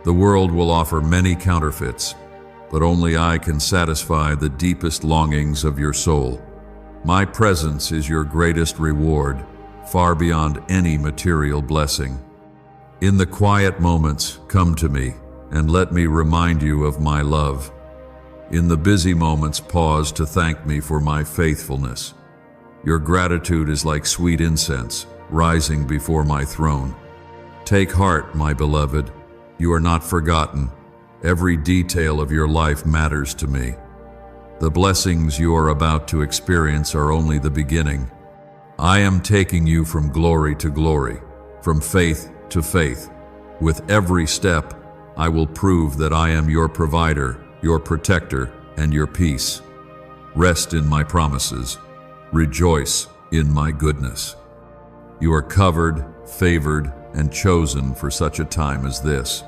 The world will offer many counterfeits, but only I can satisfy the deepest longings of your soul. My presence is your greatest reward, far beyond any material blessing. In the quiet moments, come to me and let me remind you of my love. In the busy moments, pause to thank me for my faithfulness. Your gratitude is like sweet incense, rising before my throne. Take heart, my beloved. You are not forgotten. Every detail of your life matters to me. The blessings you are about to experience are only the beginning. I am taking you from glory to glory, from faith to faith. With every step, I will prove that I am your provider, your protector, and your peace. Rest in my promises. Rejoice in my goodness. You are covered, favored, and chosen for such a time as this.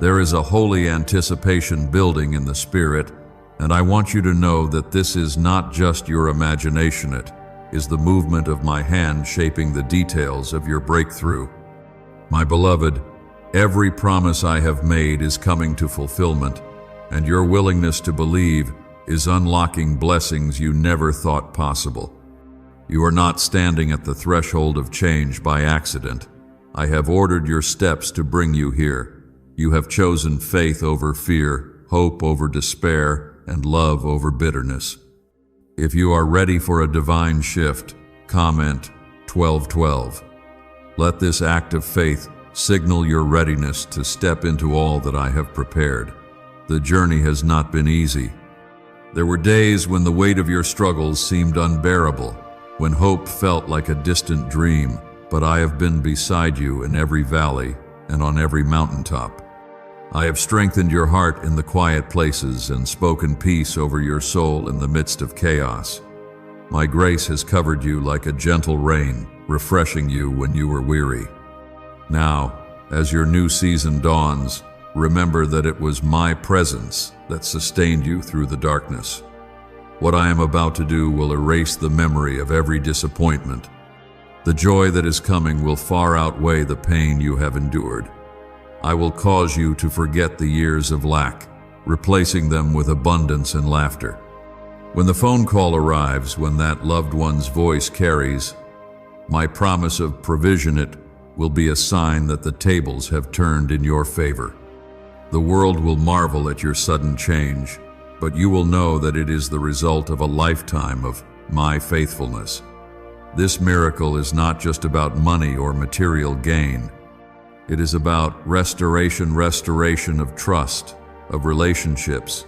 There is a holy anticipation building in the Spirit, and I want you to know that this is not just your imagination. It is the movement of my hand shaping the details of your breakthrough. My beloved, every promise I have made is coming to fulfillment, and your willingness to believe is unlocking blessings you never thought possible. You are not standing at the threshold of change by accident. I have ordered your steps to bring you here. You have chosen faith over fear, hope over despair, and love over bitterness. If you are ready for a divine shift, comment 1212. Let this act of faith signal your readiness to step into all that I have prepared. The journey has not been easy. There were days when the weight of your struggles seemed unbearable, when hope felt like a distant dream, but I have been beside you in every valley and on every mountaintop. I have strengthened your heart in the quiet places and spoken peace over your soul in the midst of chaos. My grace has covered you like a gentle rain, refreshing you when you were weary. Now, as your new season dawns, remember that it was my presence that sustained you through the darkness. What I am about to do will erase the memory of every disappointment. The joy that is coming will far outweigh the pain you have endured. I will cause you to forget the years of lack, replacing them with abundance and laughter. When the phone call arrives, when that loved one's voice carries, my promise of provision, it will be a sign that the tables have turned in your favor. The world will marvel at your sudden change, but you will know that it is the result of a lifetime of my faithfulness. This miracle is not just about money or material gain. It is about restoration of trust, of relationships,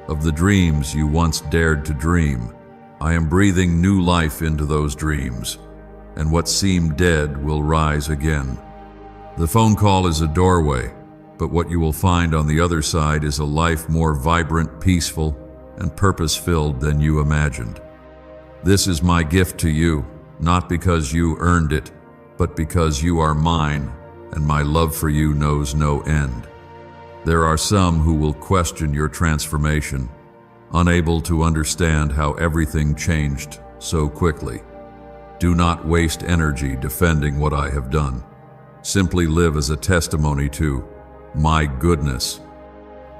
of the dreams you once dared to dream. I am breathing new life into those dreams, and what seemed dead will rise again. The phone call is a doorway, but what you will find on the other side is a life more vibrant, peaceful, and purpose-filled than you imagined. This is my gift to you, not because you earned it, but because you are mine, and my love for you knows no end. There are some who will question your transformation, unable to understand how everything changed so quickly. Do not waste energy defending what I have done. Simply live as a testimony to my goodness.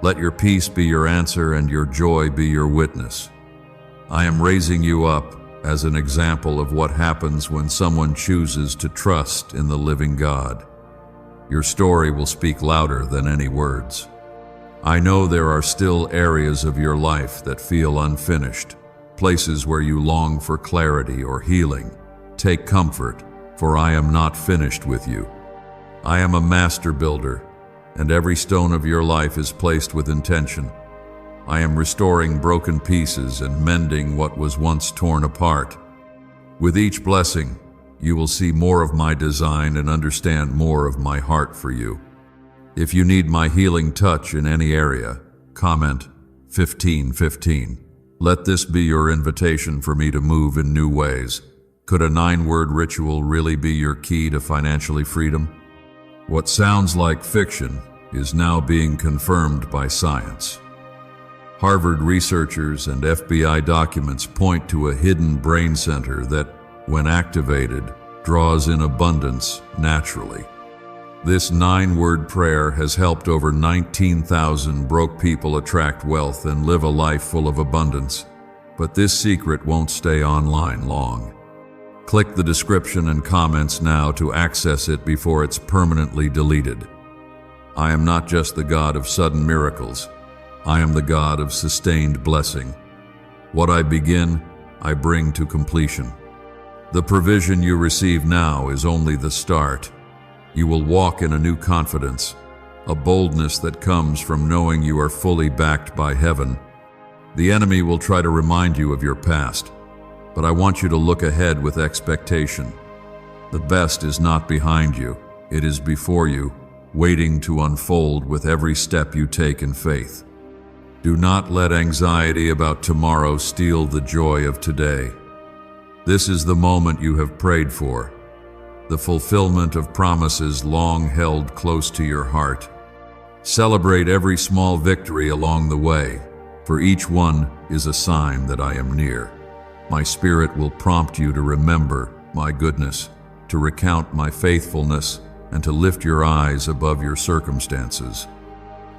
Let your peace be your answer and your joy be your witness. I am raising you up as an example of what happens when someone chooses to trust in the living God. Your story will speak louder than any words. I know there are still areas of your life that feel unfinished, places where you long for clarity or healing. Take comfort, for I am not finished with you. I am a master builder, and every stone of your life is placed with intention. I am restoring broken pieces and mending what was once torn apart. With each blessing, you will see more of my design and understand more of my heart for you. If you need my healing touch in any area, comment 1515. Let this be your invitation for me to move in new ways. Could a 9-word ritual really be your key to financially freedom? What sounds like fiction is now being confirmed by science. Harvard researchers and FBI documents point to a hidden brain center that, when activated, draws in abundance naturally. This 9-word prayer has helped over 19,000 broke people attract wealth and live a life full of abundance. But this secret won't stay online long. Click the description and comments now to access it before it's permanently deleted. I am not just the God of sudden miracles. I am the God of sustained blessing. What I begin, I bring to completion. The provision you receive now is only the start. You will walk in a new confidence, a boldness that comes from knowing you are fully backed by heaven. The enemy will try to remind you of your past, but I want you to look ahead with expectation. The best is not behind you, it is before you, waiting to unfold with every step you take in faith. Do not let anxiety about tomorrow steal the joy of today. This is the moment you have prayed for, the fulfillment of promises long held close to your heart. Celebrate every small victory along the way, for each one is a sign that I am near. My Spirit will prompt you to remember my goodness, to recount my faithfulness, and to lift your eyes above your circumstances.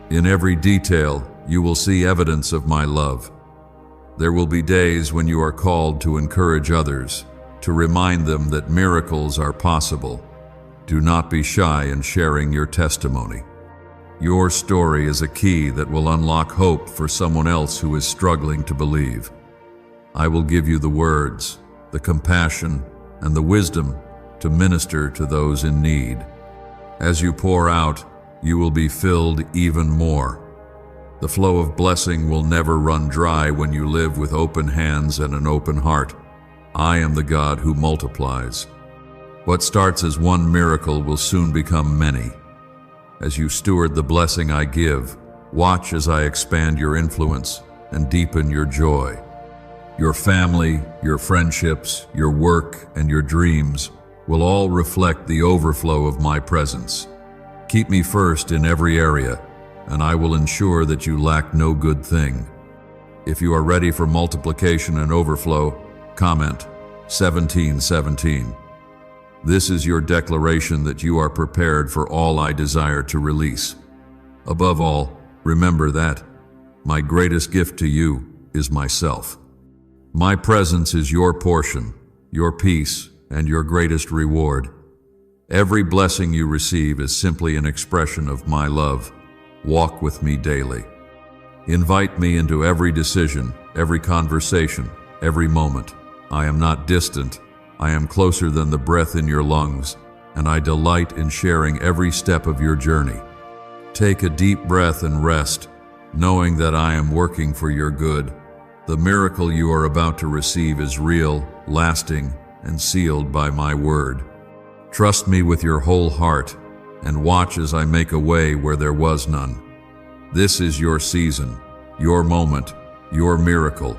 In every detail, you will see evidence of my love. There will be days when you are called to encourage others, to remind them that miracles are possible. Do not be shy in sharing your testimony. Your story is a key that will unlock hope for someone else who is struggling to believe. I will give you the words, the compassion, and the wisdom to minister to those in need. As you pour out, you will be filled even more. The flow of blessing will never run dry when you live with open hands and an open heart. I am the God who multiplies. What starts as one miracle will soon become many. As you steward the blessing I give, watch as I expand your influence and deepen your joy. Your family, your friendships, your work, and your dreams will all reflect the overflow of my presence. Keep me first in every area, and I will ensure that you lack no good thing. If you are ready for multiplication and overflow, comment 1717. This is your declaration that you are prepared for all I desire to release. Above all, remember that my greatest gift to you is myself. My presence is your portion, your peace, and your greatest reward. Every blessing you receive is simply an expression of my love. Walk with me daily. Invite me into every decision, every conversation, every moment. I am not distant. I am closer than the breath in your lungs, and I delight in sharing every step of your journey. Take a deep breath and rest, knowing that I am working for your good. The miracle you are about to receive is real, lasting, and sealed by my word. Trust me with your whole heart, and watch as I make a way where there was none. This is your season, your moment, your miracle.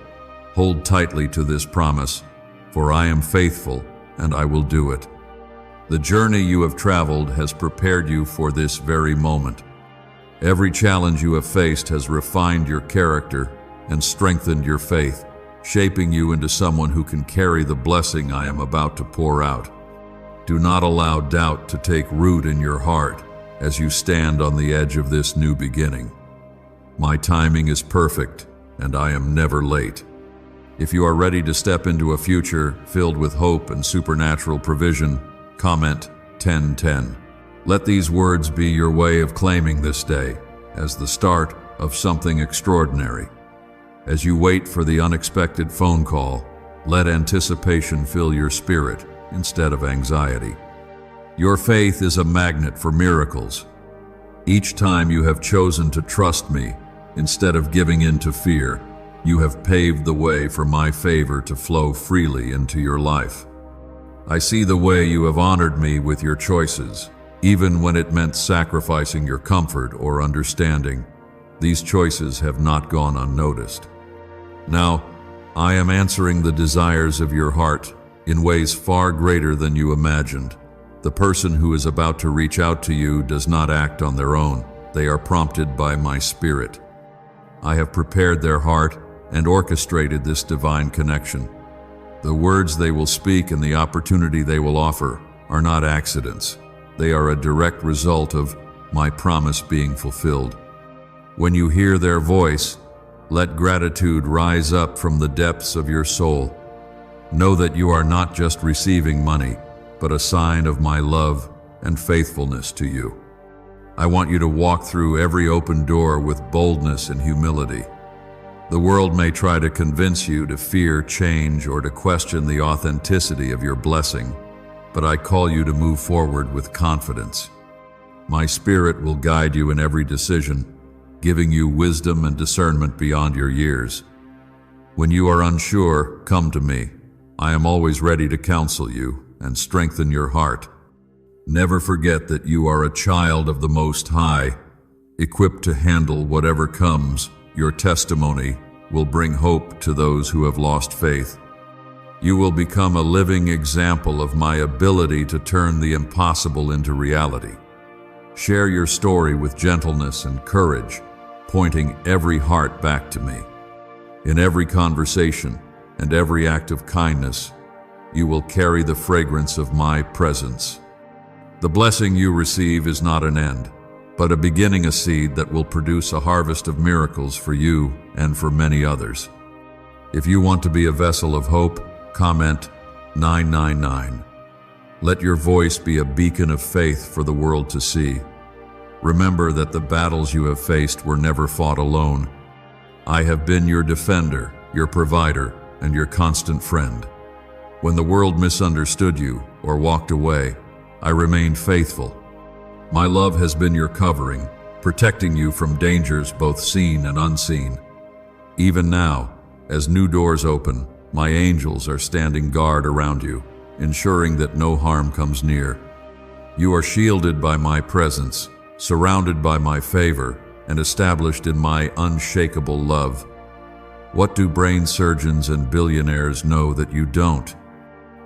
Hold tightly to this promise, for I am faithful, and I will do it. The journey you have traveled has prepared you for this very moment. Every challenge you have faced has refined your character and strengthened your faith, shaping you into someone who can carry the blessing I am about to pour out. Do not allow doubt to take root in your heart as you stand on the edge of this new beginning. My timing is perfect, and I am never late. If you are ready to step into a future filled with hope and supernatural provision, comment 1010. Let these words be your way of claiming this day as the start of something extraordinary. As you wait for the unexpected phone call, let anticipation fill your spirit instead of anxiety. Your faith is a magnet for miracles. Each time you have chosen to trust me instead of giving in to fear, you have paved the way for my favor to flow freely into your life. I see the way you have honored me with your choices, even when it meant sacrificing your comfort or understanding. These choices have not gone unnoticed. Now, I am answering the desires of your heart in ways far greater than you imagined. The person who is about to reach out to you does not act on their own. They are prompted by my Spirit. I have prepared their heart and orchestrated this divine connection. The words they will speak and the opportunity they will offer are not accidents. They are a direct result of my promise being fulfilled. When you hear their voice, let gratitude rise up from the depths of your soul. Know that you are not just receiving money, but a sign of my love and faithfulness to you. I want you to walk through every open door with boldness and humility. The world may try to convince you to fear change or to question the authenticity of your blessing, but I call you to move forward with confidence. My Spirit will guide you in every decision, giving you wisdom and discernment beyond your years. When you are unsure, come to me. I am always ready to counsel you and strengthen your heart. Never forget that you are a child of the Most High, equipped to handle whatever comes. Your testimony will bring hope to those who have lost faith. You will become a living example of my ability to turn the impossible into reality. Share your story with gentleness and courage, pointing every heart back to me. In every conversation and every act of kindness, you will carry the fragrance of my presence. The blessing you receive is not an end, but a beginning, a seed that will produce a harvest of miracles for you and for many others. If you want to be a vessel of hope, comment 999. Let your voice be a beacon of faith for the world to see. Remember that the battles you have faced were never fought alone. I have been your defender, your provider, and your constant friend. When the world misunderstood you or walked away, I remained faithful. My love has been your covering, protecting you from dangers both seen and unseen. Even now, as new doors open, my angels are standing guard around you, ensuring that no harm comes near. You are shielded by my presence, surrounded by my favor, and established in my unshakable love. What do brain surgeons and billionaires know that you don't?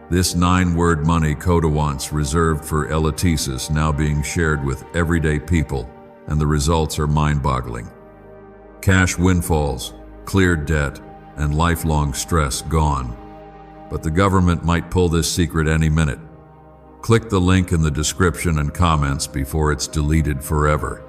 This 9-word money code once reserved for Elatisis now being shared with everyday people, and the results are mind-boggling. Cash windfalls, cleared debt, and lifelong stress gone. But the government might pull this secret any minute. Click the link in the description and comments before it's deleted forever.